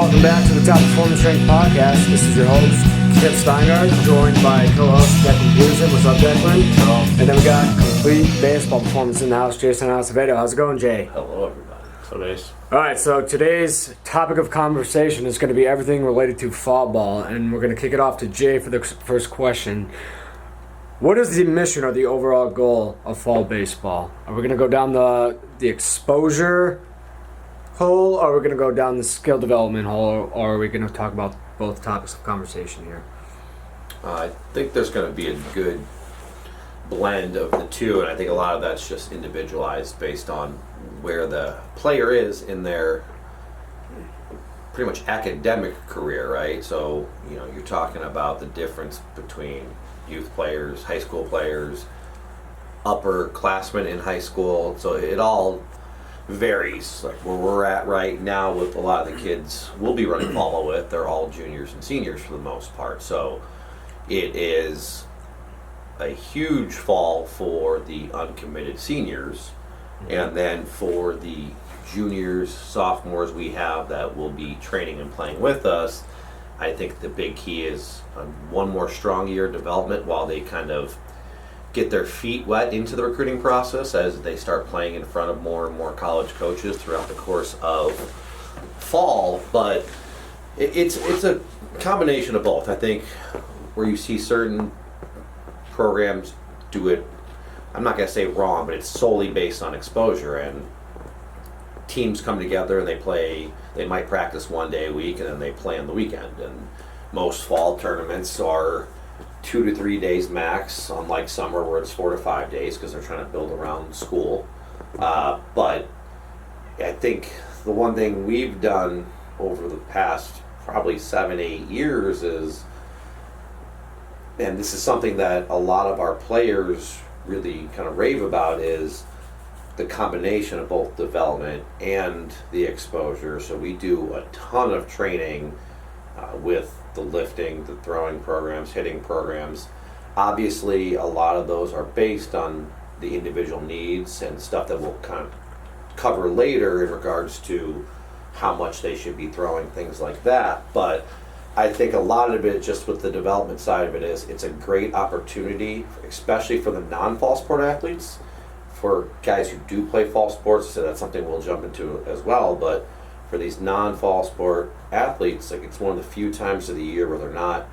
welcome back to the Top Performance Strength Podcast. This is your host, Kip Steingart, joined by co-host Declan Peterson. What's up, Declan? Hello. And then we got complete baseball performance in the house, Jason Acevedo. How's it going, Jay? Hello, everybody. So nice. All right, so today's topic of conversation is going to be everything related to fall ball, and we're going to kick it off to Jay for the first question. What is the mission or the overall goal of fall baseball? Are we going to go down the exposure hole, or are we going to go down the skill development hole, or are we going to talk about both topics of conversation here? I think there's going to be a good blend of the two, and I think a lot of that's just individualized based on where the player is in their pretty much academic career, right? So, you're talking about the difference between youth players, high school players, upperclassmen in high school. So it all varies. Like where we're at right now with a lot of the kids we'll be running follow with, they're all juniors and seniors for the most part. So it is a huge fall for the uncommitted seniors, and then for the juniors, sophomores we have that will be training and playing with us, I think the big key is one more strong year of development while they kind of get their feet wet into the recruiting process as they start playing in front of more and more college coaches throughout the course of fall. But it's a combination of both. I think where you see certain programs do it, I'm not going to say wrong, but it's solely based on exposure, and teams come together and they might practice one day a week and then they play on the weekend. And most fall tournaments are 2 to 3 days max, unlike summer where it's 4 to 5 days because they're trying to build around school. But I think the one thing we've done over the past probably 7-8 years is, and this is something that a lot of our players really kind of rave about, is the combination of both development and the exposure. So we do a ton of training with the lifting, the throwing programs, hitting programs. Obviously, a lot of those are based on the individual needs and stuff that we'll kind of cover later in regards to how much they should be throwing, things like that. But I think a lot of it, just with the development side of it, is it's a great opportunity, especially for the non-fall sport athletes, for guys who do play fall sports. So that's something we'll jump into as well. But for these non-fall sport athletes, like, it's one of the few times of the year where they're not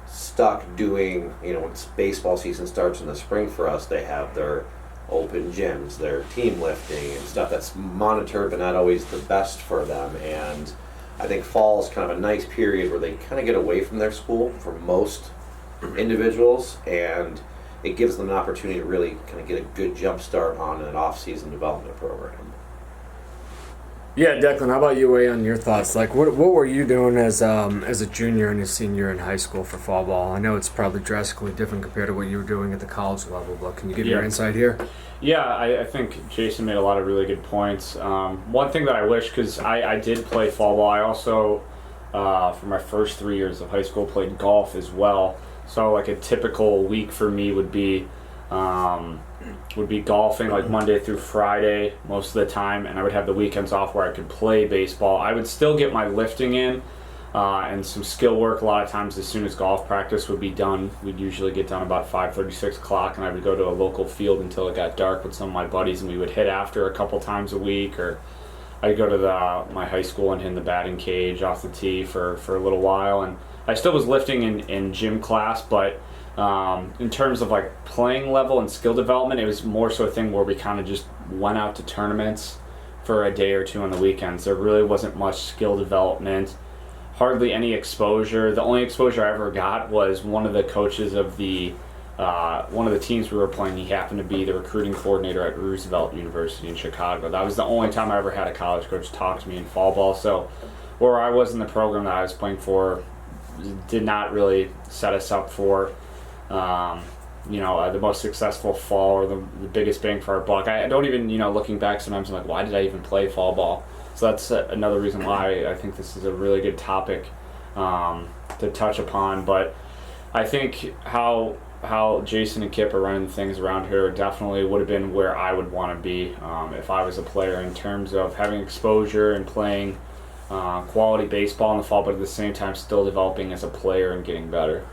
stuck doing, when baseball season starts in the spring for us, they have their open gyms, their team lifting and stuff that's monitored but not always the best for them. And I think fall is kind of a nice period where they kind of get away from their school for most individuals, and it gives them an opportunity to really kind of get a good jump start on an off-season development program. Yeah, Declan, how about you weigh on your thoughts? Like, what were you doing as a junior and a senior in high school for fall ball? I know it's probably drastically different compared to what you were doing at the college level, but can you give your insight here? Yeah, I think Jason made a lot of really good points. One thing that I wish, because I did play fall ball, I also, for my first 3 years of high school, played golf as well. So like a typical week for me would be golfing like Monday through Friday most of the time, and I would have the weekends off where I could play baseball. I would still get my lifting in and some skill work a lot of times as soon as golf practice would be done. We'd usually get done about 5:30, 6 o'clock, and I would go to a local field until it got dark with some of my buddies, and we would hit after a couple times a week, or I'd go to my high school and hit the batting cage off the tee for a little while. And I still was lifting in gym class, but in terms of like playing level and skill development, it was more so a thing where we kind of just went out to tournaments for a day or two on the weekends. There really wasn't much skill development, hardly any exposure. The only exposure I ever got was one of the coaches of one of the teams we were playing. He happened to be the recruiting coordinator at Roosevelt University in Chicago. That was the only time I ever had a college coach talk to me in fall ball. So where I was in the program that I was playing for did not really set us up for the most successful fall or the biggest bang for our buck. I don't even, looking back sometimes I'm like, why did I even play fall ball? So that's another reason why I think this is a really good topic to touch upon. But I think how Jason and Kip are running things around here definitely would have been where I would want to be if I was a player, in terms of having exposure and playing quality baseball in the fall, but at the same time still developing as a player and getting better.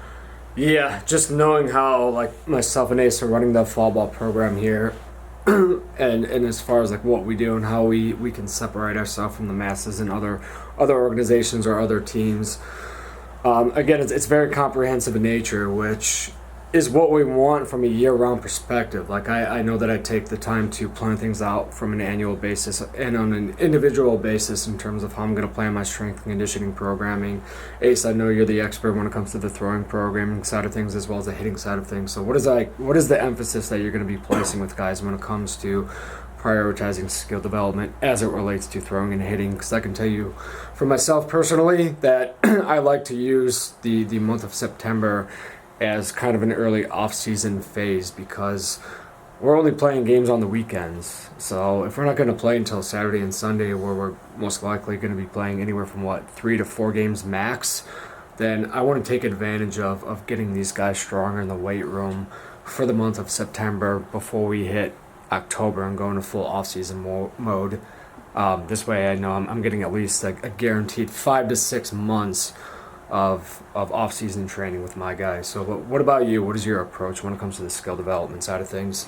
Yeah, just knowing how like myself and Ace are running the fall ball program here, and as far as like what we do and how we can separate ourselves from the masses and other organizations or other teams. Again, it's very comprehensive in nature, which is what we want from a year-round perspective. Like I know that I take the time to plan things out from an annual basis and on an individual basis in terms of how I'm going to plan my strength and conditioning programming. Ace, I know you're the expert when it comes to the throwing programming side of things as well as the hitting side of things. So what is the emphasis that you're going to be placing with guys when it comes to prioritizing skill development as it relates to throwing and hitting? Because I can tell you for myself personally that I like to use the month of September as kind of an early off-season phase because we're only playing games on the weekends. So if we're not going to play until Saturday and Sunday, where we're most likely going to be playing anywhere from 3 to 4 games max, then I want to take advantage of getting these guys stronger in the weight room for the month of September before we hit October and go into full off-season mode. This way I know I'm getting at least a guaranteed 5 to 6 months of off-season training with my guys. So what about you? What is your approach when it comes to the skill development side of things?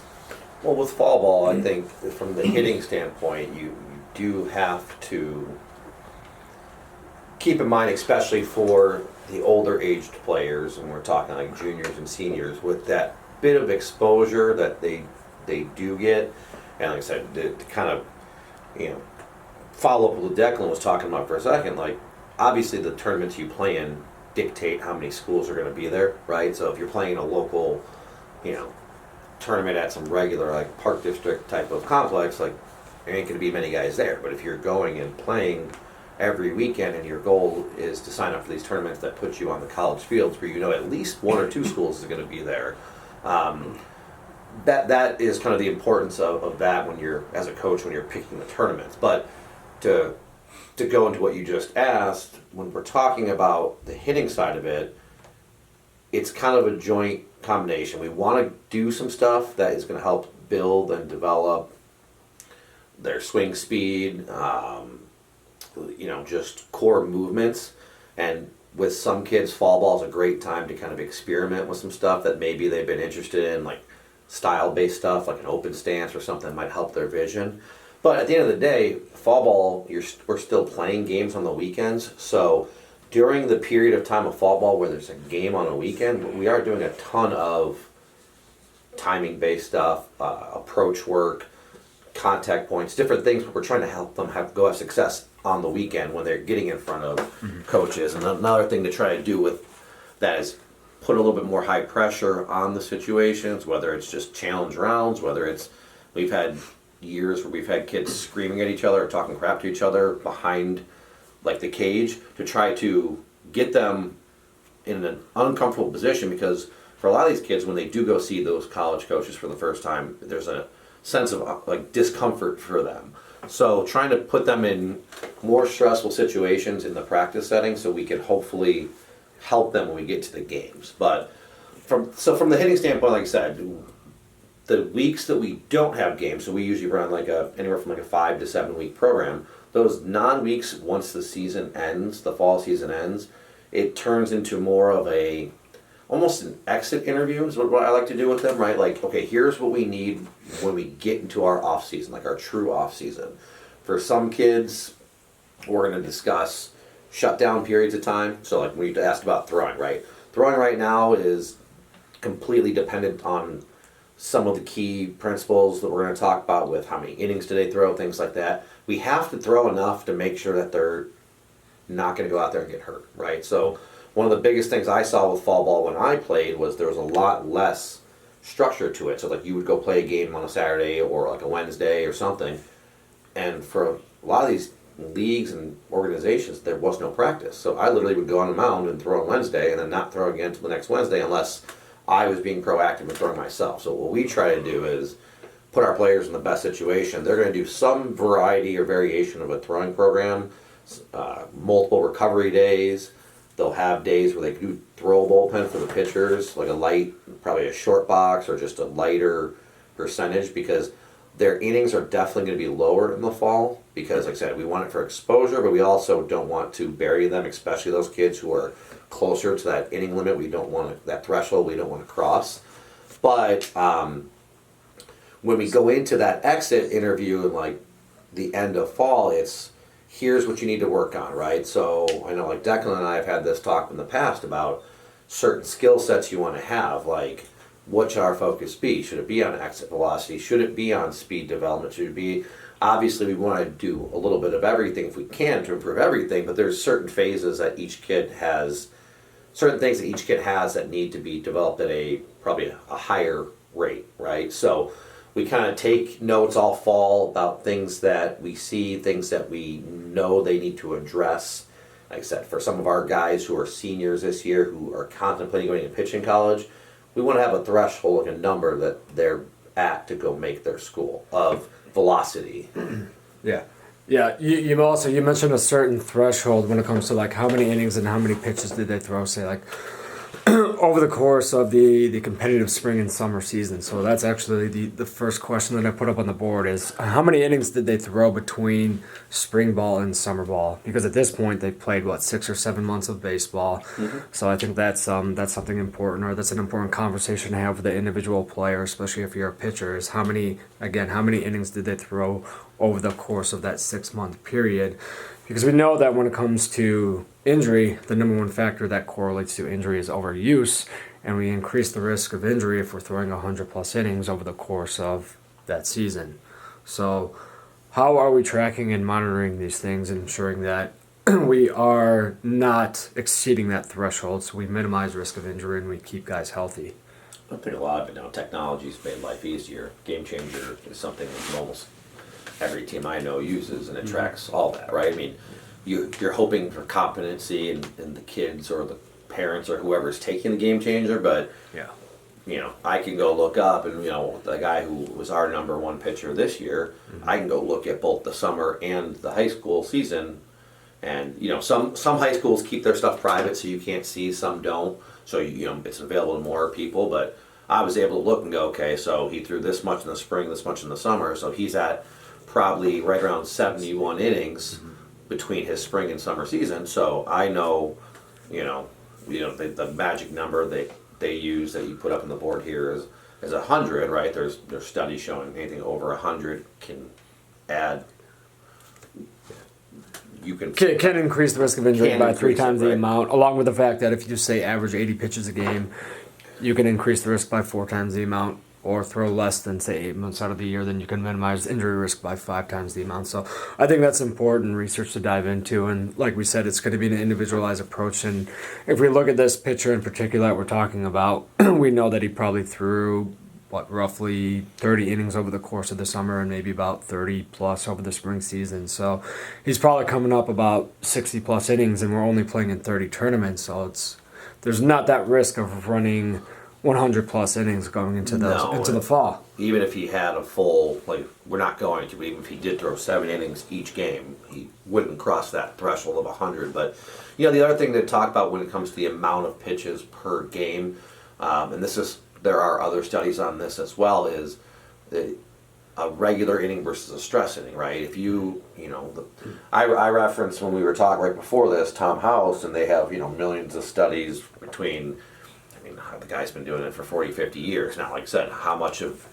Well, with fall ball, I think from the hitting standpoint, you do have to keep in mind, especially for the older aged players, and we're talking like juniors and seniors, with that bit of exposure that they do get. And like I said, to kind of, follow up with what Declan was talking about for a second, like, obviously the tournaments you play in dictate how many schools are going to be there, right? So if you're playing a local, tournament at some regular like Park District type of complex, like there ain't going to be many guys there. But if you're going and playing every weekend and your goal is to sign up for these tournaments that put you on the college fields where at least 1 or 2 schools is going to be there, that is kind of the importance of that when you're, as a coach, when you're picking the tournaments. But to go into what you just asked, when we're talking about the hitting side of it, it's kind of a joint combination. We want to do some stuff that is going to help build and develop their swing speed, just core movements. And with some kids, fall ball is a great time to kind of experiment with some stuff that maybe they've been interested in, like style-based stuff, like an open stance or something that might help their vision. But at the end of the day, fall ball, we're still playing games on the weekends. So during the period of time of fall ball where there's a game on a weekend, we are doing a ton of timing-based stuff, approach work, contact points, different things. But we're trying to help them have success on the weekend when they're getting in front of coaches. And another thing to try to do with that is put a little bit more high pressure on the situations, whether it's just challenge rounds, whether it's we've had years where we've had kids screaming at each other or talking crap to each other behind like the cage to try to get them in an uncomfortable position, because for a lot of these kids, when they do go see those college coaches for the first time, there's a sense of like discomfort for them. So trying to put them in more stressful situations in the practice setting so we can hopefully help them when we get to the games. But from the hitting standpoint, like I said, the weeks that we don't have games, so we usually run anywhere from a 5 to 7 week program. Those non-weeks, once the season ends, the fall season ends, it turns into more of almost an exit interview is what I like to do with them, right? Like, okay, here's what we need when we get into our off season, like our true off season. For some kids, we're going to discuss shutdown periods of time. So like we asked about throwing, right? Throwing right now is completely dependent on some of the key principles that we're going to talk about with how many innings do they throw, things like that. We have to throw enough to make sure that they're not going to go out there and get hurt, right? So one of the biggest things I saw with fall ball when I played was there was a lot less structure to it. So like you would go play a game on a Saturday or like a Wednesday or something, and for a lot of these leagues and organizations, there was no practice. So I literally would go on the mound and throw on Wednesday and then not throw again until the next Wednesday unless I was being proactive and throwing myself. So what we try to do is put our players in the best situation. They're going to do some variety or variation of a throwing program, multiple recovery days. They'll have days where they do throw a bullpen for the pitchers, like a light, probably a short box or just a lighter percentage, because Their innings are definitely going to be lower in the fall because, like I said, we want it for exposure, but we also don't want to bury them, especially those kids who are closer to that inning limit. We don't want that threshold. We don't want to cross. But when we go into that exit interview in like the end of fall, it's here's what you need to work on, right? So I know like Declan and I have had this talk in the past about certain skill sets you want to have, like what should our focus be? Should it be on exit velocity? Should it be on speed development? Should it be, obviously we want to do a little bit of everything if we can to improve everything, but there's certain phases that each kid has, certain things that each kid has that need to be developed at a probably a higher rate, right? So we kind of take notes all fall about things that we see, things that we know they need to address. Like I said, for some of our guys who are seniors this year who are contemplating going to pitching college, we want to have a threshold, like a number that they're at to go make their school of velocity. Yeah. Yeah, you mentioned a certain threshold when it comes to like how many innings and how many pitches did they throw, say like over the course of the competitive spring and summer season. So that's actually the first question that I put up on the board is how many innings did they throw between spring ball and summer ball? Because at this point they've played 6 or 7 months of baseball. Mm-hmm. So I think that's something important, or that's an important conversation to have with the individual player, especially if you're a pitcher, is how many innings did they throw over the course of that 6-month period? Because we know that when it comes to injury, the number one factor that correlates to injury is overuse, and we increase the risk of injury if we're throwing 100+ innings over the course of that season. So how are we tracking and monitoring these things, ensuring that we are not exceeding that threshold so we minimize risk of injury and we keep guys healthy? I think a lot of it now, technology's made life easier. Game Changer is something that almost every team I know uses, and it tracks all that, right? I mean, you're hoping for competency in the kids or the parents or whoever's taking the Game Changer, but yeah, I can go look up, and the guy who was our number one pitcher this year, I can go look at both the summer and the high school season, and some high schools keep their stuff private, so you can't see. Some don't, so it's available to more people. But I was able to look and go, okay, so he threw this much in the spring, this much in the summer, so he's at probably right around 71 innings between his spring and summer season. So I know, the magic number they use that you put up on the board here is 100, right? There's studies showing anything over 100 can add. You can increase the risk of injury by 3 times the amount, along with the fact that if you just say average 80 pitches a game, you can increase the risk by 4 times the amount, or throw less than, say, 8 months out of the year, then you can minimize injury risk by 5 times the amount. So I think that's important research to dive into. And like we said, it's going to be an individualized approach. And if we look at this pitcher in particular that we're talking about, we know that he probably threw, roughly 30 innings over the course of the summer and maybe about 30 plus over the spring season. So he's probably coming up about 60 plus innings, and we're only playing in 30 tournaments. So there's not that risk of running 100 plus innings going into the fall. Even if he had a full, we're not going to, but even if he did throw 7 innings each game, he wouldn't cross that threshold of 100. But the other thing to talk about when it comes to the amount of pitches per game, and there are other studies on this as well, is a regular inning versus a stress inning, right? If I referenced when we were talking right before this, Tom House, and they have millions of studies between. The guy's been doing it for 40, 50 years now. Like I said, how much of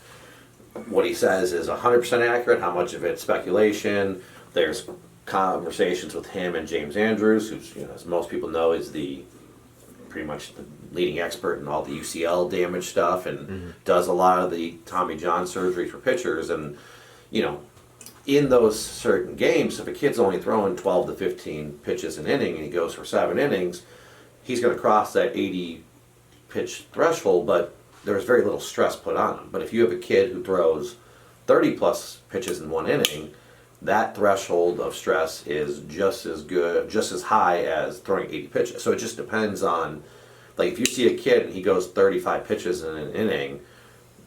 what he says is 100% accurate, how much of it's speculation. There's conversations with him and James Andrews, who's, as most people know, is pretty much the leading expert in all the UCL damage stuff, and does a lot of the Tommy John surgery for pitchers. And, in those certain games, if a kid's only throwing 12 to 15 pitches an inning and he goes for 7 innings, he's going to cross that 80 pitch threshold, but there's very little stress put on him. But if you have a kid who throws 30 plus pitches in 1 inning, that threshold of stress is just as high as throwing 80 pitches. So it just depends on, if you see a kid and he goes 35 pitches in an inning,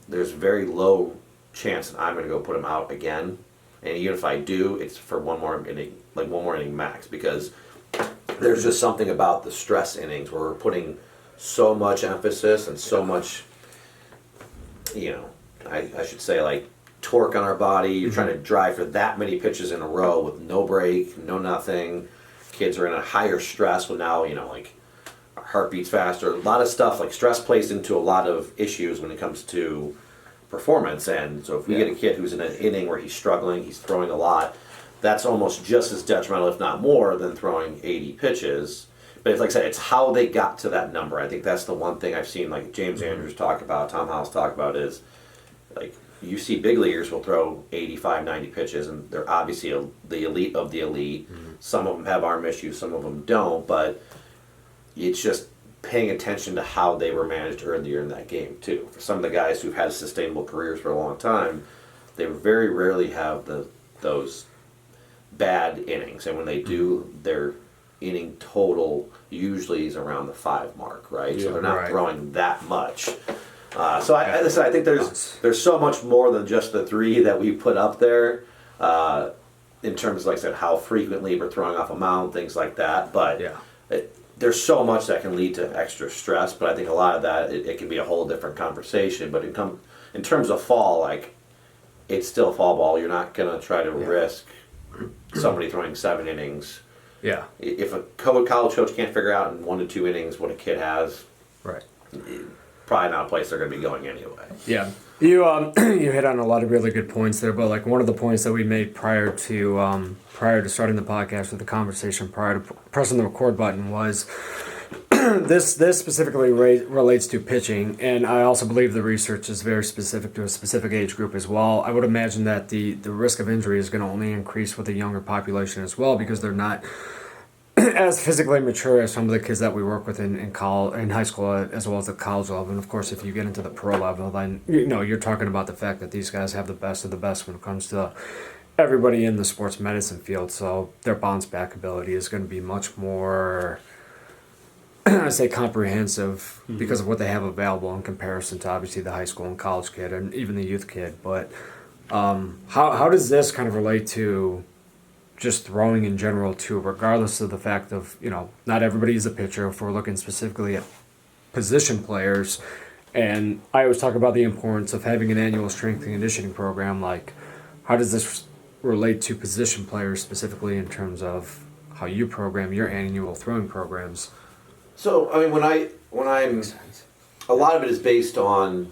there's very low chance that I'm going to go put him out again. And even if I do, it's for one more inning max, because there's just something about the stress innings where we're putting so much emphasis and so much, I should say, torque on our body. You're trying to drive for that many pitches in a row with no break, no nothing. Kids are in a higher stress with now, like our heart beats faster. A lot of stuff, like stress plays into a lot of issues when it comes to performance. And so if we get a kid who's in an inning where he's struggling, he's throwing a lot, that's almost just as detrimental, if not more, than throwing 80 pitches. But it's like I said, it's how they got to that number. I think that's the one thing I've seen, like James Andrews talk about, Tom House talk about, is like you see big leaguers will throw 85, 90 pitches, and they're obviously the elite of the elite. Some of them have arm issues, some of them don't, but it's just paying attention to how they were managed earlier in that game, too. For some of the guys who've had sustainable careers for a long time, they very rarely have those bad innings. And when they do, their inning total usually is around the 5 mark, right? So they're not throwing that much. So I think there's so much more than just the 3 that we put up there in terms of, like I said, how frequently we're throwing off a mound, things like that. But there's so much that can lead to extra stress. But I think a lot of that, it can be a whole different conversation. But in terms of fall, like, it's still fall ball. You're not going to try to risk somebody throwing 7 innings. Yeah. If a college coach can't figure out in 1 to 2 innings what a kid has, probably not a place they're going to be going anyway. Yeah. You you hit on a lot of really good points there, but like one of the points that we made prior to starting the podcast, with the conversation prior to pressing the record button, was this specifically relates to pitching, and I also believe the research is very specific to a specific age group as well. I would imagine that the risk of injury is going to only increase with the younger population as well, because they're not as physically mature as some of the kids that we work with in high school, as well as the college level. And of course, if you get into the pro level, then you're talking about the fact that these guys have the best of the best when it comes to everybody in the sports medicine field. So their bounce back ability is going to be much more, I say, comprehensive, because of what they have available in comparison to obviously the high school and college kid and even the youth kid. But how does this kind of relate to just throwing in general too, regardless of the fact of, not everybody is a pitcher, if we're looking specifically at position players? And I always talk about the importance of having an annual strength and conditioning program. Like, how does this relate to position players specifically in terms of how you program your annual throwing programs? So, I mean, when I'm, a lot of it is based on,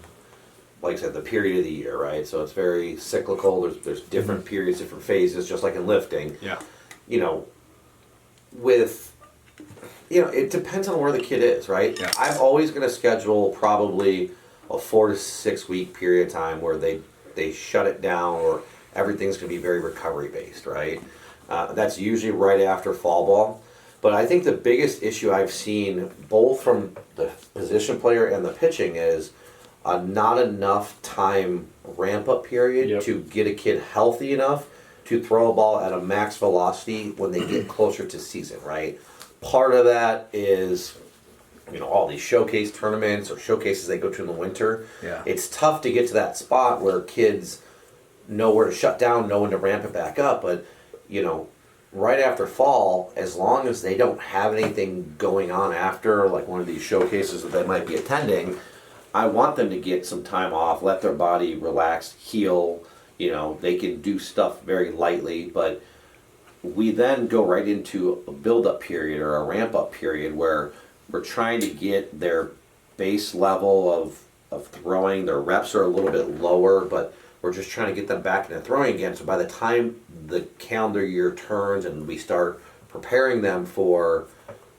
like I said, the period of the year, right? So it's very cyclical. There's different periods, different phases, just like in lifting. Yeah. It depends on where the kid is, right? Yeah. I'm always going to schedule probably a 4 to 6 week period of time where they shut it down, or everything's going to be very recovery based, right? That's usually right after fall ball. But I think the biggest issue I've seen, both from the position player and the pitching, is not enough time ramp-up period to get a kid healthy enough to throw a ball at a max velocity when they get closer to season, right? Part of that is, all these showcase tournaments or showcases they go to in the winter. Yeah. It's tough to get to that spot where kids know where to shut down, know when to ramp it back up. But, right after fall, as long as they don't have anything going on after, like one of these showcases that they might be attending, I want them to get some time off, let their body relax, heal. They can do stuff very lightly, but we then go right into a build-up period or a ramp-up period where we're trying to get their base level of throwing. Their reps are a little bit lower, but we're just trying to get them back into throwing again. So by the time the calendar year turns and we start preparing them for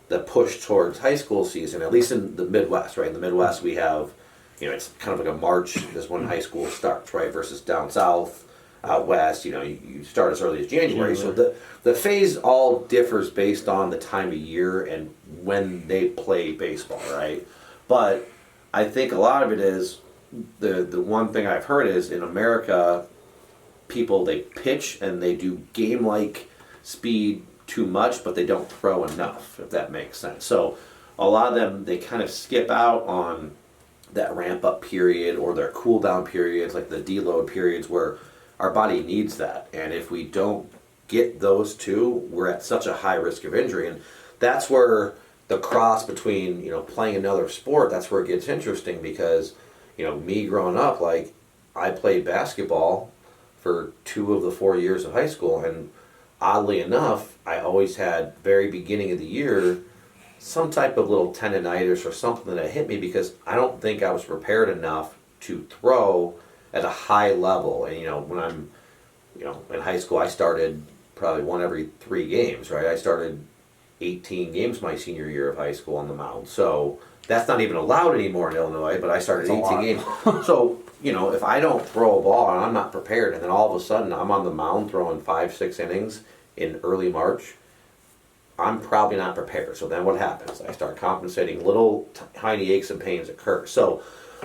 the push towards high school season, at least in the Midwest, right? In the Midwest, we have, it's kind of like a March is when high school starts, right? Versus down south, out west, you start as early as January. So the phase all differs based on the time of year and when they play baseball, right? But I think a lot of it is, the one thing I've heard is, in America, people, they pitch and they do game-like speed too much, but they don't throw enough, if that makes sense. So a lot of them, they kind of skip out on that ramp-up period or their cool-down periods, like the deload periods, where our body needs that. And if we don't get those two, we're at such a high risk of injury. And that's where the cross between, playing another sport, that's where it gets interesting, because, me growing up, like, I played basketball for 2 of the 4 years of high school, and oddly enough, I always had very beginning of the year some type of little tendonitis or something that hit me because I don't think I was prepared enough to throw at a high level. And when I'm in high school, I started probably one every 3 games, right? I started 18 games my senior year of high school on the mound. So that's not even allowed anymore in Illinois, but I started 18 games. So, if I don't throw a ball and I'm not prepared, and then all of a sudden I'm on the mound throwing 5-6 innings in early March, I'm probably not prepared. So then what happens? I start compensating, little tiny aches and pains occur. So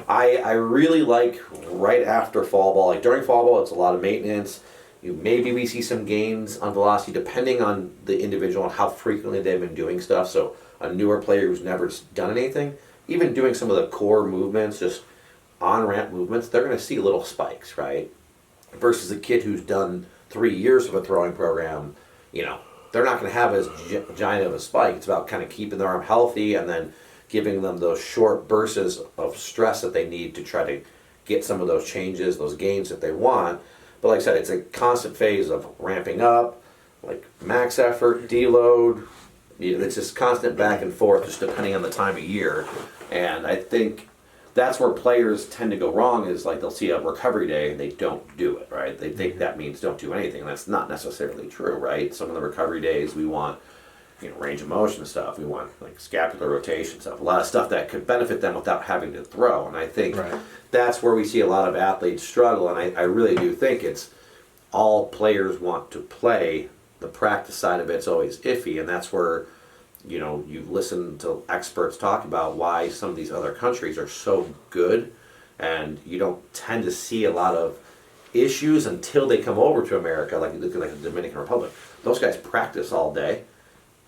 I really like right after fall ball, like during fall ball, it's a lot of maintenance. Maybe we see some gains on velocity depending on the individual and how frequently they've been doing stuff. So a newer player who's never done anything, even doing some of the core movements, just on-ramp movements, they're going to see little spikes, right? Versus a kid who's done 3 years of a throwing program, they're not going to have as giant of a spike. It's about kind of keeping their arm healthy and then giving them those short bursts of stress that they need to try to get some of those changes, those gains that they want. But like I said, it's a constant phase of ramping up, like max effort, deload. It's just constant back and forth, just depending on the time of year. And I think that's where players tend to go wrong is like they'll see a recovery day and they don't do it, right? They think that means don't do anything. And that's not necessarily true, right? Some of the recovery days we want, range of motion stuff. We want like scapular rotation stuff. A lot of stuff that could benefit them without having to throw. And I think that's where we see a lot of athletes struggle. And I really do think it's all players want to play. The practice side of it's always iffy. And that's where, you listen to experts talk about why some of these other countries are so good. And you don't tend to see a lot of issues until they come over to America, like the Dominican Republic. Those guys practice all day.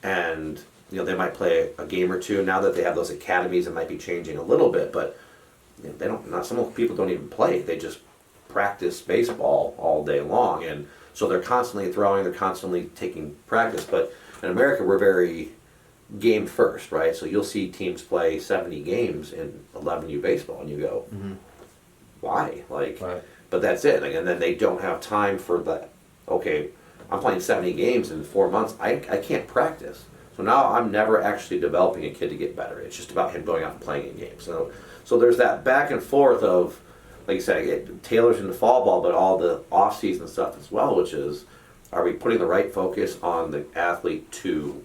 And they might play a game or two. Now that they have those academies, it might be changing a little bit, but they don't. Not some people don't even play. They just practice baseball all day long, and so they're constantly throwing. They're constantly taking practice. But in America, we're very game first, right? So you'll see teams play 70 games in 11U baseball, and you go, why? But that's it. And then they don't have time for that. Okay, I'm playing 70 games in 4 months. I can't practice. So now I'm never actually developing a kid to get better. It's just about him going out and playing in games. So there's that back and forth of, like you said, it tailors into fall ball, but all the off-season stuff as well, which is, are we putting the right focus on the athlete to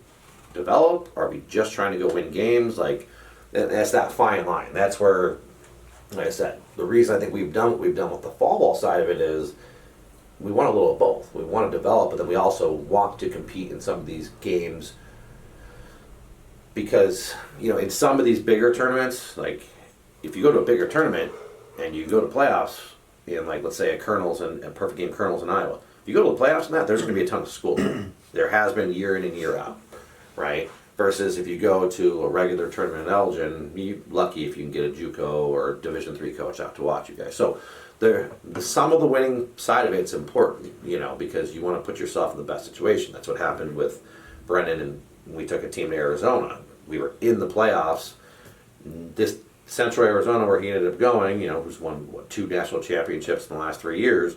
develop? Are we just trying to go win games? That's that fine line. That's where, like I said, the reason I think we've done what we've done with the fall ball side of it is, we want a little of both. We want to develop, but then we also want to compete in some of these games because, in some of these bigger tournaments, like if you go to a bigger tournament and you go to playoffs in, like, let's say a Colonels and a Perfect Game Colonels in Iowa, if you go to the playoffs in that, there's going to be a ton of school. There has been year in and year out, right? Versus if you go to a regular tournament in Elgin, you're lucky if you can get a JUCO or Division III coach out to watch you guys. So the sum of the winning side of it's important, because you want to put yourself in the best situation. That's what happened with Brennan, and we took a team to Arizona. We were in the playoffs. This Central Arizona, where he ended up going, who's won 2 national championships in the last 3 years,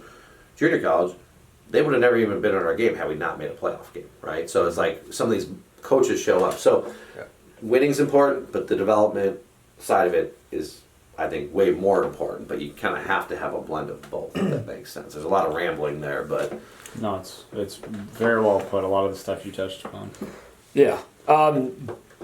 junior college, they would have never even been in our game had we not made a playoff game, right? So it's like some of these coaches show up. So winning's important, but the development side of it is, I think, way more important, but you kind of have to have a blend of both, if that makes sense. There's a lot of rambling there, but... No, it's very well put, a lot of the stuff you touched upon. Yeah.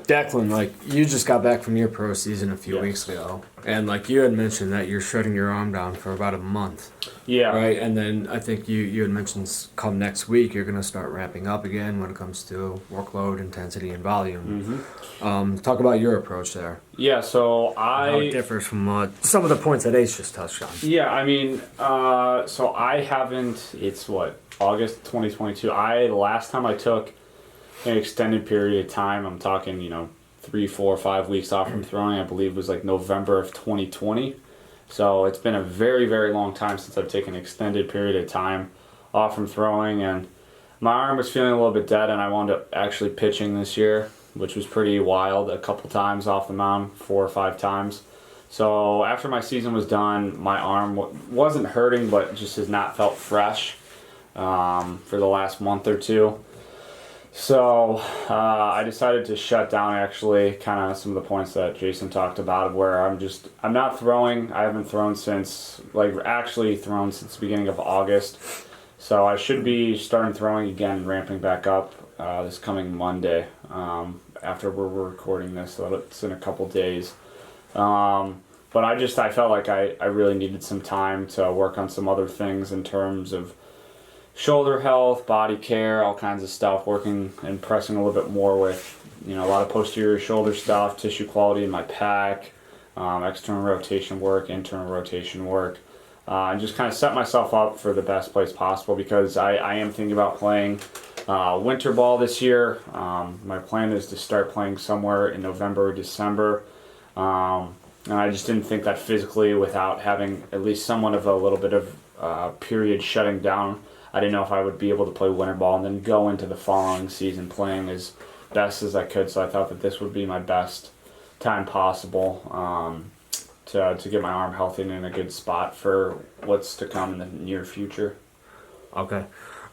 Declan, you just got back from your pro season a few weeks ago, and you had mentioned that you're shutting your arm down for about a month. Yeah. Right? And then I think you had mentioned come next week you're going to start ramping up again when it comes to workload, intensity, and volume. Talk about your approach there. Yeah, so how it differs from some of the points that Ace just touched on. Yeah, I mean, so I haven't, it's August 2022. The last time I took an extended period of time, I'm talking, 3, 4, 5 weeks off from throwing, I believe was November of 2020. So it's been a very, very long time since I've taken an extended period of time off from throwing, and my arm was feeling a little bit dead, and I wound up actually pitching this year, which was pretty wild. A couple times off the mound, 4 or 5 times. So after my season was done, my arm wasn't hurting, but just has not felt fresh for the last month or two. So I decided to shut down, actually, kind of some of the points that Jason talked about, where I'm not throwing. I haven't thrown since, actually thrown since the beginning of August. So I should be starting throwing again, ramping back up this coming Monday after we're recording this. So it's in a couple days. But I felt like I really needed some time to work on some other things in terms of shoulder health, body care, all kinds of stuff, working and pressing a little bit more with, a lot of posterior shoulder stuff, tissue quality in my pack, external rotation work, internal rotation work, and just kind of set myself up for the best place possible, because I am thinking about playing winter ball this year. My plan is to start playing somewhere in November or December. And I just didn't think that physically, without having at least somewhat of a little bit of period shutting down, I didn't know if I would be able to play winter ball and then go into the following season playing as best as I could. So I thought that this would be my best time possible to get my arm healthy and in a good spot for what's to come in the near future. Okay.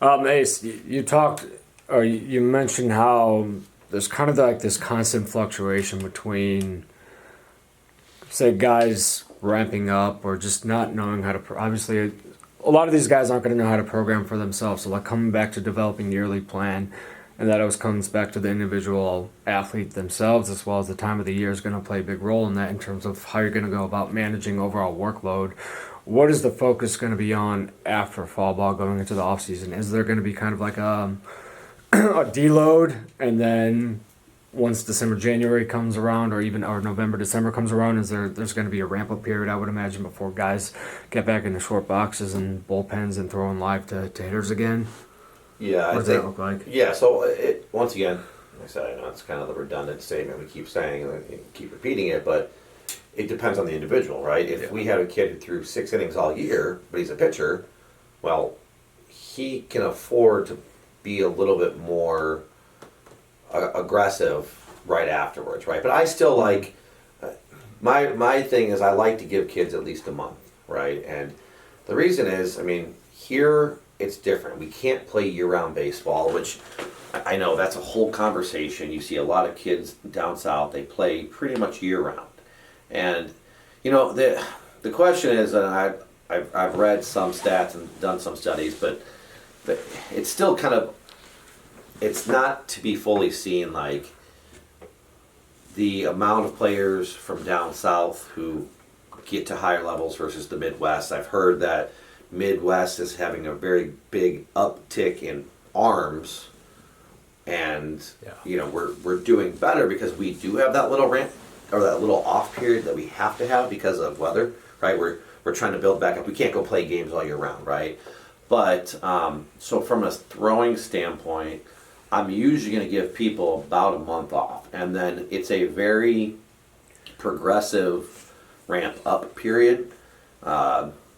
Ace, you talked, or you mentioned how there's kind of like this constant fluctuation between, say, guys ramping up or just not knowing how to. Obviously, a lot of these guys aren't going to know how to program for themselves. So, like, coming back to developing the yearly plan, and that always comes back to the individual athlete themselves, as well as the time of the year is going to play a big role in that in terms of how you're going to go about managing overall workload. What is the focus going to be on after fall ball going into the off season? Is there going to be kind of like a deload, and then once January comes around, or November, December comes around, there's going to be a ramp up period, I would imagine, before guys get back into short boxes and bullpens and throwing live to hitters again? Yeah, What does that look like? Yeah, so once again, like I said, I know it's kind of the redundant statement we keep saying and keep repeating it, but it depends on the individual, right? If we have a kid who threw 6 innings all year, but he's a pitcher, well, he can afford to be a little bit more aggressive right afterwards, right? But I still like, my thing is I like to give kids at least a month, right? And the reason is, here it's different. We can't play year-round baseball, which I know that's a whole conversation. You see a lot of kids down south, they play pretty much year-round. And, the question is, and I've read some stats and done some studies, but it's still kind of, it's not to be fully seen, like the amount of players from down south who get to higher levels versus the Midwest. I've heard that Midwest is having a very big uptick in arms, and we're doing better because we do have that little ramp or that little off period that we have to have because of weather, right? We're trying to build back up. We can't go play games all year round, right? But so from a throwing standpoint, I'm usually going to give people about a month off, and then it's a very progressive ramp up period.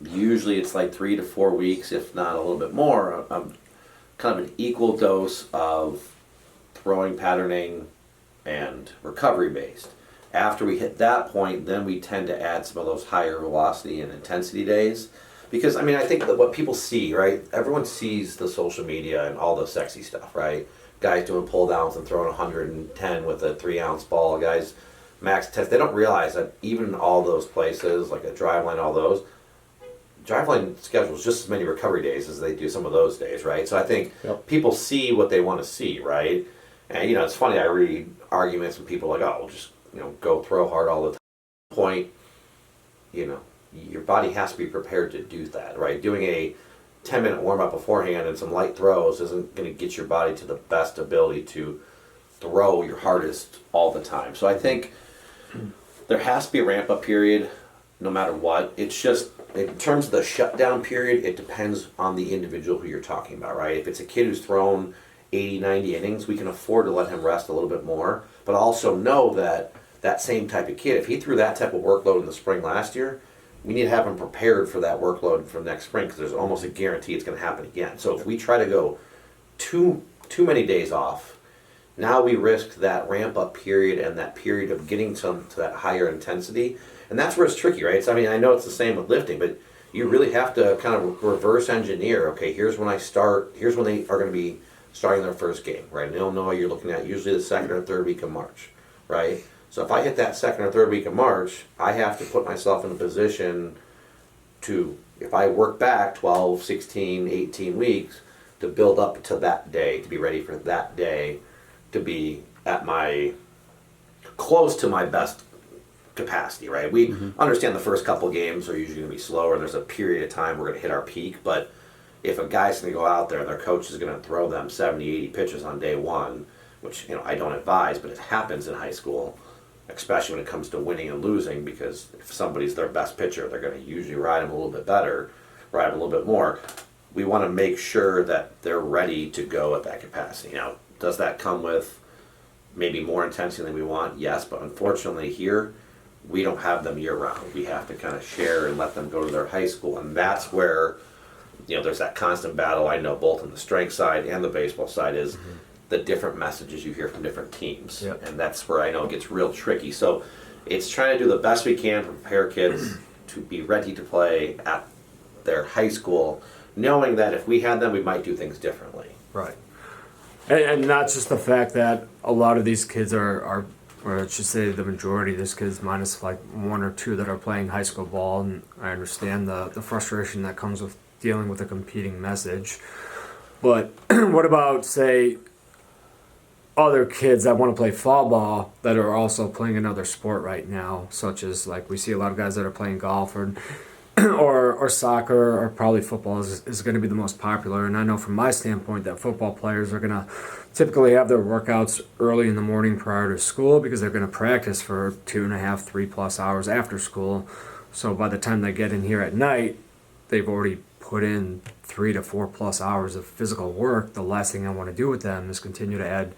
Usually it's like 3 to 4 weeks, if not a little bit more. Kind of an equal dose of throwing patterning and recovery based. After we hit that point, then we tend to add some of those higher velocity and intensity days. Because, I think that what people see, right? Everyone sees the social media and all the sexy stuff, right? Guys doing pull downs and throwing 110 with a 3-ounce ball, guys max test. They don't realize that even all those places, like a driveline, all those, driveline schedules just as many recovery days as they do some of those days, right? So I think people see what they want to see, right? And, it's funny, I read arguments with people like, oh, we'll just, go throw hard all the time. Point, your body has to be prepared to do that, right? Doing a 10-minute warm-up beforehand and some light throws isn't going to get your body to the best ability to throw your hardest all the time. So I think there has to be a ramp-up period no matter what. It's just, in terms of the shutdown period, it depends on the individual who you're talking about, right? If it's a kid who's thrown 80, 90 innings, we can afford to let him rest a little bit more, but also know that that same type of kid, if he threw that type of workload in the spring last year, we need to have him prepared for that workload for next spring, because there's almost a guarantee it's going to happen again. So if we try to go too many days off, now we risk that ramp up period and that period of getting to that higher intensity, and that's where it's tricky, right? So, I mean, I know it's the same with lifting, but you really have to kind of reverse engineer. Okay, here's when I start. Here's when they are going to be starting their first game, right? In Illinois, you're looking at usually the second or third week of March, right? So if I hit that second or third week of March, I have to put myself in a position to, if I work back 12, 16, 18 weeks, to build up to that day, to be ready for that day, to be at my, close to my best capacity, right? We understand the first couple games are usually going to be slower. There's a period of time we're going to hit our peak, but if a guy's going to go out there and their coach is going to throw them 70, 80 pitches on day one, which, you know, I don't advise, but it happens in high school, especially when it comes to winning and losing, because if somebody's their best pitcher, they're going to usually ride them a little bit better, ride them a little bit more. We want to make sure that they're ready to go at that capacity. Now, does that come with maybe more intensity than we want? Yes, but unfortunately here, we don't have them year round. We have to kind of share and let them go to their high school, and that's where, you know, there's that constant battle. I know both on the strength side and the baseball side is the different messages you hear from different teams. Yep. And that's where I know it gets real tricky. So it's trying to do the best we can to prepare kids to be ready to play at their high school, knowing that if we had them, we might do things differently. Right. And not just the fact that a lot of these kids are, or I should say the majority of these kids, minus like one or two that are playing high school ball, and I understand the frustration that comes with dealing with a competing message. But what about, say, other kids that want to play fall ball that are also playing another sport right now, such as, like, we see a lot of guys that are playing golf or soccer, or probably football is going to be the most popular. And I know from my standpoint that football players are going to typically have their workouts early in the morning prior to school, because they're going to practice for 2.5, 3+ hours after school. So by the time they get in here at night, they've already put in 3 to 4+ hours of physical work. The last thing I want to do with them is continue to add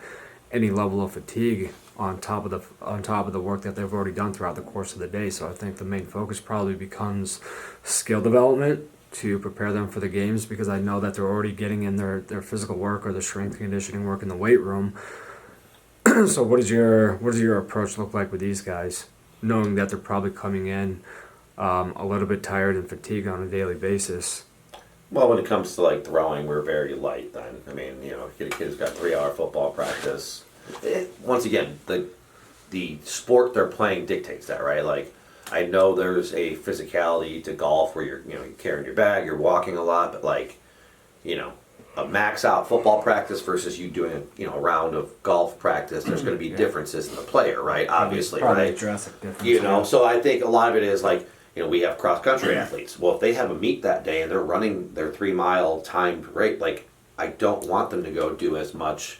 any level of fatigue on top of the work that they've already done throughout the course of the day. So I think the main focus probably becomes skill development to prepare them for the games, because I know that they're already getting in their physical work or the strength conditioning work in the weight room. So what does your approach look like with these guys, knowing that they're probably coming in a little bit tired and fatigued on a daily basis? Well, when it comes to like throwing, we're very light then. I mean, you know, get a kid who's got 3-hour football practice. Once again, the sport they're playing dictates that, right? Like, I know there's a physicality to golf where you're carrying your bag, you're walking a lot, but like, you know, a max out football practice versus you doing a round of golf practice, there's going to be differences in the player, right? Obviously, probably right? A drastic difference. You know, so I think a lot of it is like, you know, we have cross country athletes. Well, if they have a meet that day and they're running their 3-mile timed rate, like, I don't want them to go do as much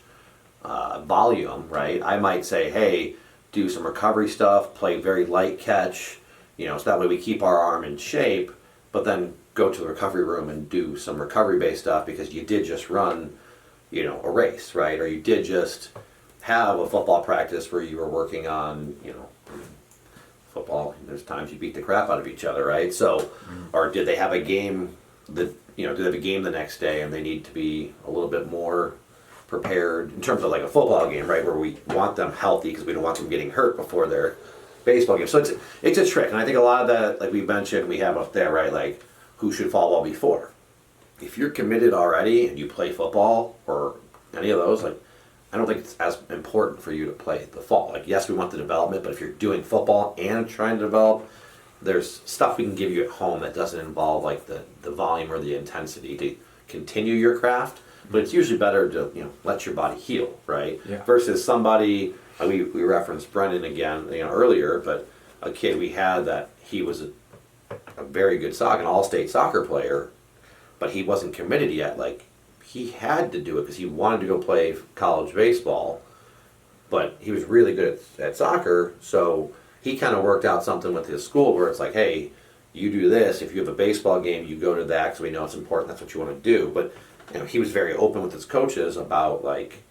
volume, right? I might say, hey, do some recovery stuff, play very light catch, you know, so that way we keep our arm in shape, but then go to the recovery room and do some recovery-based stuff, because you did just run, you know, a race, right? Or you did just have a football practice where you were working on, you know, football, there's times you beat the crap out of each other, right? So, or did they have a game do they have a game the next day and they need to be a little bit more prepared in terms of like a football game, right? Where we want them healthy because we don't want them getting hurt before their baseball game. So it's a trick. And I think a lot of that, like we mentioned, we have up there, right? Like, who should fall ball before? If you're committed already and you play football or any of those, like, I don't think it's as important for you to play the fall. Like, yes, we want the development, but if you're doing football and trying to develop, there's stuff we can give you at home that doesn't involve like the volume or the intensity to continue your craft. But it's usually better to let your body heal, right? Yeah. Versus somebody, we referenced Brendan again earlier, but a kid we had that he was a very good an all-state soccer player, but he wasn't committed yet. Like, he had to do it because he wanted to go play college baseball, but he was really good at soccer, so he kind of worked out something with his school where it's like, hey, you do this. If you have a baseball game, you go to that because we know it's important. That's what you want to do. But he was very open with his coaches about like,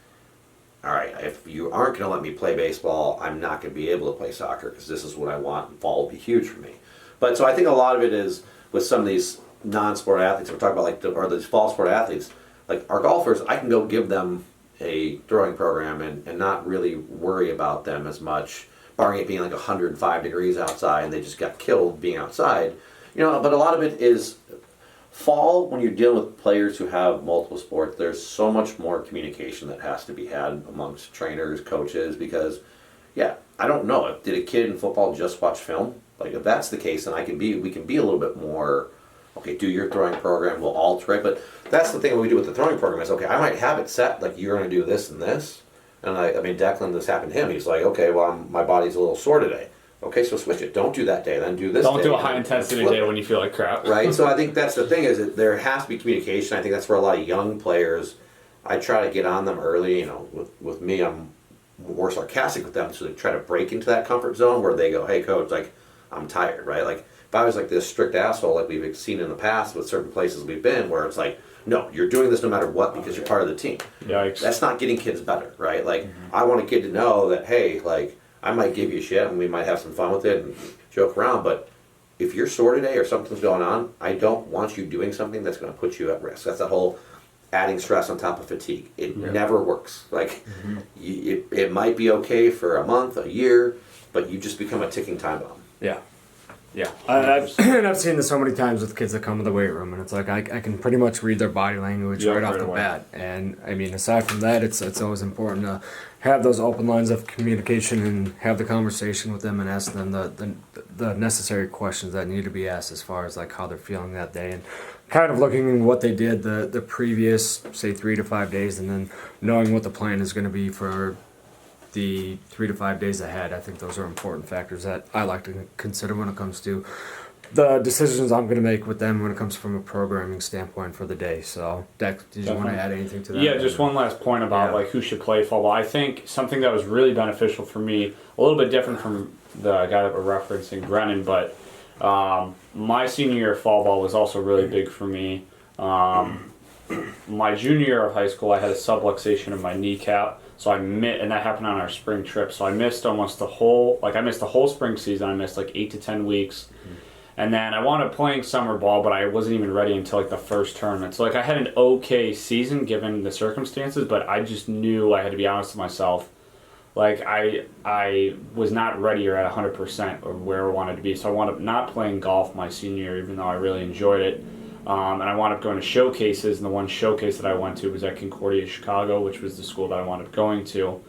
all right, if you aren't going to let me play baseball, I'm not going to be able to play soccer because this is what I want, and fall will be huge for me. But so I think a lot of it is with some of these non-sport athletes, we're talking about like or these fall sport athletes, like our golfers, I can go give them a throwing program and not really worry about them as much. barring it being like 105 degrees outside and they just got killed being outside. But a lot of it is fall, when you're dealing with players who have multiple sports, there's so much more communication that has to be had amongst trainers, coaches, because, I don't know. Did a kid in football just watch film? Like, if that's the case, then we can be a little bit more, okay, do your throwing program, we'll alter it. But that's the thing we do with the throwing program is, okay, I might have it set, like, you're going to do this and this. And Declan, this happened to him. He's like, okay, well, my body's a little sore today. Okay, so switch it. Don't do that day, then do this day. Don't do a high-intensity day when you feel like crap. Right? So I think that's the thing, is that there has to be communication. I think that's where a lot of young players, I try to get on them early. With me, I'm more sarcastic with them, so they try to break into that comfort zone where they go, hey, coach, like, I'm tired, right? Like, if I was like this strict asshole like we've seen in the past with certain places we've been, where it's like, no, you're doing this no matter what because you're part of the team. Yikes. That's not getting kids better, right? Like, I want a kid to know that, hey, like, I might give you shit and we might have some fun with it and joke around, but if you're sore today or something's going on, I don't want you doing something that's going to put you at risk. That's that whole adding stress on top of fatigue. It never works. Like, it might be okay for a month, a year, but you just become a ticking time bomb. Yeah. Yeah. I've seen this so many times with kids that come to the weight room, and it's like I can pretty much read their body language right off the bat. And I mean, aside from that, it's always important to have those open lines of communication and have the conversation with them and ask them the necessary questions that need to be asked as far as like how they're feeling that day, and kind of looking at what they did the previous, say, 3 to 5 days, and then knowing what the plan is going to be for the 3 to 5 days ahead. I think those are important factors that I like to consider when it comes to the decisions I'm going to make with them when it comes from a programming standpoint for the day. So, Dex, did you want to add anything to that? Yeah, just one last point about like who should play football. I think something that was really beneficial for me, a little bit different from the guy that we're referencing, Brennan, but my senior year of fall ball was also really big for me. My junior year of high school, I had a subluxation of my kneecap. So and that happened on our spring trip. So I missed almost the whole spring season. I missed like 8 to 10 weeks. And then I wound up playing summer ball, but I wasn't even ready until like the first tournament. So like I had an okay season given the circumstances, but I just knew I had to be honest with myself. Like I was not ready or at 100% of where I wanted to be. So I wound up not playing golf my senior year, even though I really enjoyed it. And I wound up going to showcases, and the one showcase that I went to was at Concordia, Chicago, which was the school that I wound up going to.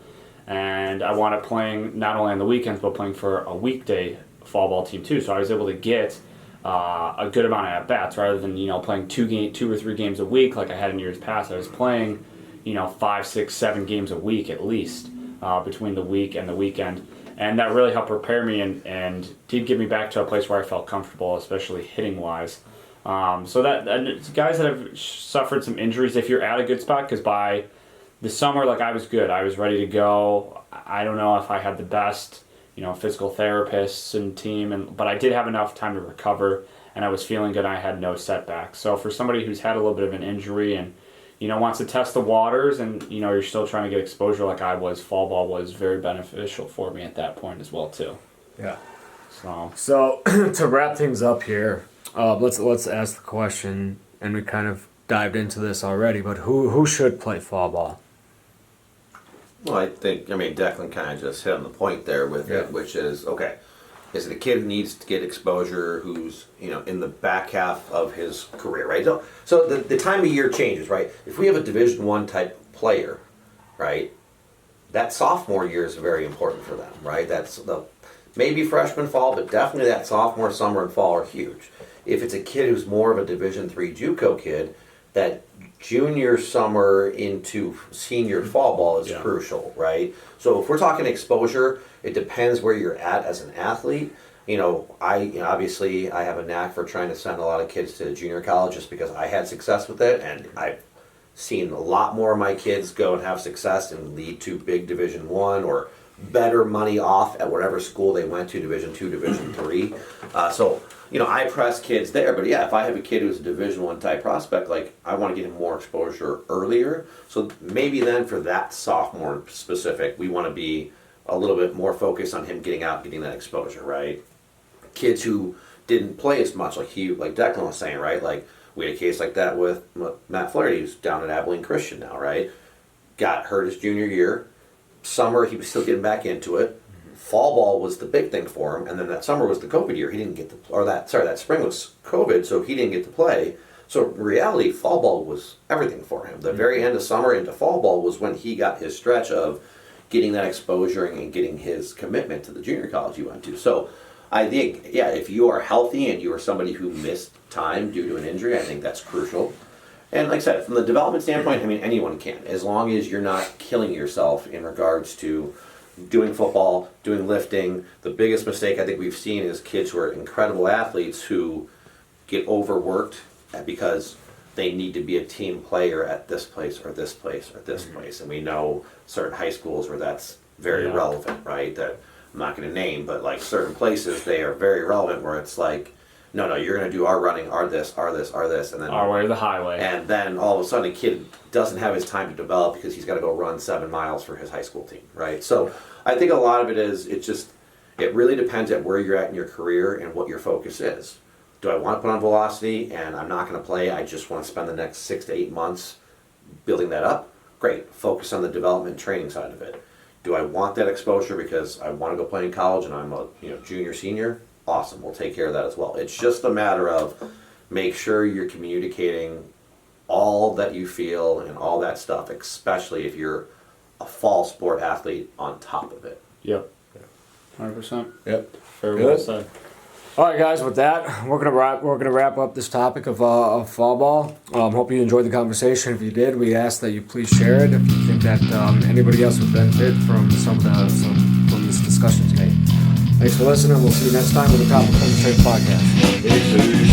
And I wound up playing not only on the weekends, but playing for a weekday fall ball team too. So I was able to get a good amount of at-bats rather than, playing 2 or 3 games a week like I had in years past. I was playing, 5, 6, 7 games a week at least between the week and the weekend. And that really helped prepare me and did get me back to a place where I felt comfortable, especially hitting-wise. So that guys that have suffered some injuries, if you're at a good spot, because by the summer, like I was good, I was ready to go. I don't know if I had the best, physical therapists and team, but I did have enough time to recover, and I was feeling good. I had no setbacks. So for somebody who's had a little bit of an injury and wants to test the waters, and you're still trying to get exposure like I was, fall ball was very beneficial for me at that point as well too. Yeah. So to wrap things up here. Let's ask the question, and we kind of dived into this already, but who should play fall ball? Well, I think, Declan kind of just hit on the point there with it, which is, okay, is it a kid who needs to get exposure, who's, in the back half of his career, right? So the time of year changes, right? If we have a Division I type player, right, that sophomore year is very important for them, right? That's maybe freshman, fall, but definitely that sophomore, summer, and fall are huge. If it's a kid who's more of a Division III JUCO kid, that junior summer into senior fall ball is crucial, right? So if we're talking exposure, it depends where you're at as an athlete. Obviously I have a knack for trying to send a lot of kids to junior college just because I had success with it, and I've seen a lot more of my kids go and have success and lead to big Division I or better money off at whatever school they went to, Division II, Division III. I press kids there, but if I have a kid who's a Division I type prospect, like I want to get him more exposure earlier. So maybe then for that sophomore specific, we want to be a little bit more focused on him getting out, getting that exposure, right? Kids who didn't play as much, like Declan was saying, right? Like we had a case like that with Matt Flaherty, who's down at Abilene Christian now, right? Got hurt his junior year. Summer, he was still getting back into it. fall ball was the big thing for him, and then that summer was the COVID year. He didn't get to, or that spring was COVID, so he didn't get to play. So in reality, fall ball was everything for him. The very end of summer into fall ball was when he got his stretch of getting that exposure and getting his commitment to the junior college he went to. So I think, yeah, if you are healthy and you are somebody who missed time due to an injury, I think that's crucial. And like I said, from the development standpoint, I mean, anyone can, as long as you're not killing yourself in regards to doing football, doing lifting. The biggest mistake I think we've seen is kids who are incredible athletes who get overworked because they need to be a team player at this place or this place or this place. And we know certain high schools where that's very relevant, right? That I'm not going to name, but like certain places, they are very relevant where it's like, no, you're going to do our running, our this, and then Our way or the highway. And then all of a sudden a kid doesn't have his time to develop because he's got to go run 7 miles for his high school team, right? So I think a lot of it is, it really depends at where you're at in your career and what your focus is. Do I want to put on velocity and I'm not going to play, I just want to spend the next 6 to 8 months building that up? Great, focus on the development training side of it. Do I want that exposure because I want to go play in college and I'm a junior, senior? Awesome, we'll take care of that as well. It's just a matter of make sure you're communicating all that you feel and all that stuff, especially if you're a fall sport athlete on top of it. Yep. 100%. Yep. Very well said. All right, guys. With that, we're gonna wrap up this topic of fall ball. Hope you enjoyed the conversation. If you did, we ask that you please share it if you think that anybody else would benefit from from this discussion today. Thanks for listening. We'll see you next time with the Topic Conversation podcast.